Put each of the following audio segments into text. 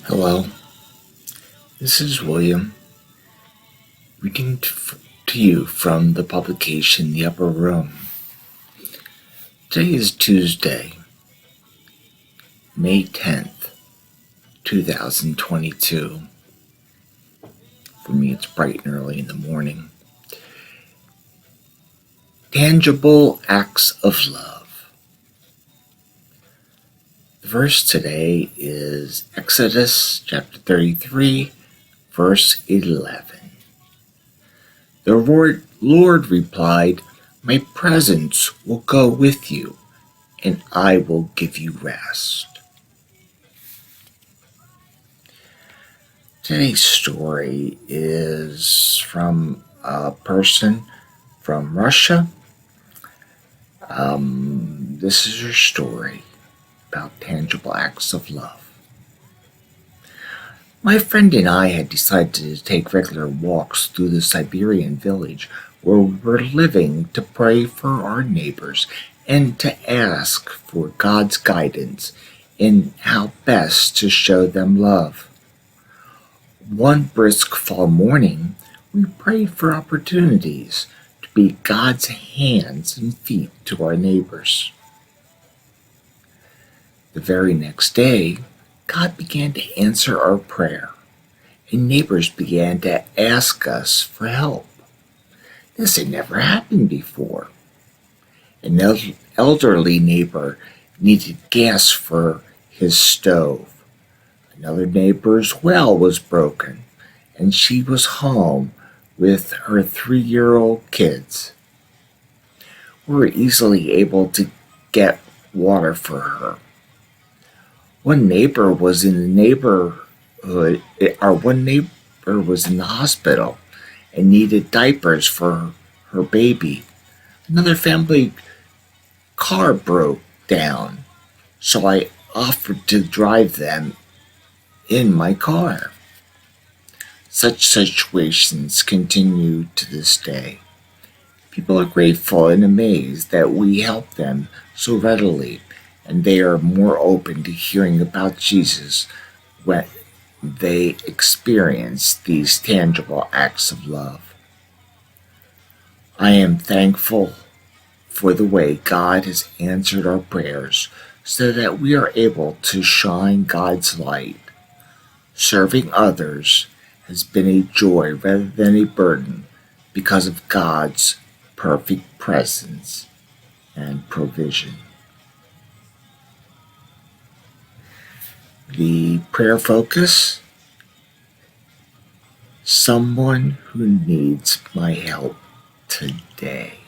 Hello, this is William, reading to you from the publication The Upper Room. Today is Tuesday, May 10th, 2022. For me, it's bright and early in the morning. Tangible Acts of Love. The verse today is Exodus chapter 33, verse 11. The Lord replied, "My presence will go with you, and I will give you rest." Today's story is from a person from Russia. This is her story about tangible acts of love. My friend and I had decided to take regular walks through the Siberian village where we were living to pray for our neighbors and to ask for God's guidance in how best to show them love. One brisk fall morning, we prayed for opportunities to be God's hands and feet to our neighbors. The very next day, God began to answer our prayer, and neighbors began to ask us for help. This had never happened before. An elderly neighbor needed gas for his stove. Another neighbor's well was broken, and she was home with her 3-year-old kids. We were easily able to get water for her. One neighbor was in the neighborhood, one neighbor was in the hospital and needed diapers for her baby. Another family car broke down, so I offered to drive them in my car. Such situations continue to this day. People are grateful and amazed that we help them so readily, and they are more open to hearing about Jesus when they experience these tangible acts of love. I am thankful for the way God has answered our prayers so that we are able to shine God's light. Serving others has been a joy rather than a burden because of God's perfect presence and provision. The prayer focus: someone who needs my help today.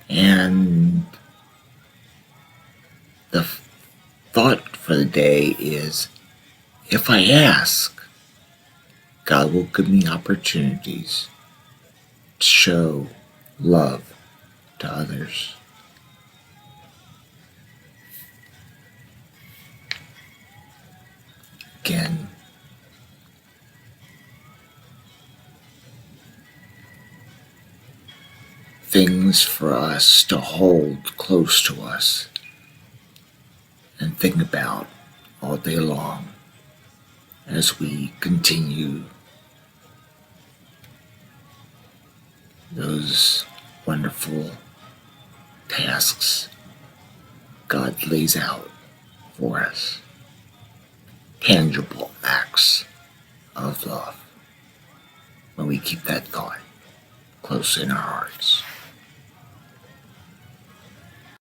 And the thought for the day is, if I ask, God will give me opportunities to show love to others. Again, things for us to hold close to us and think about all day long as we continue those wonderful tasks God lays out for us. Tangible acts of love, when we keep that thought close in our hearts.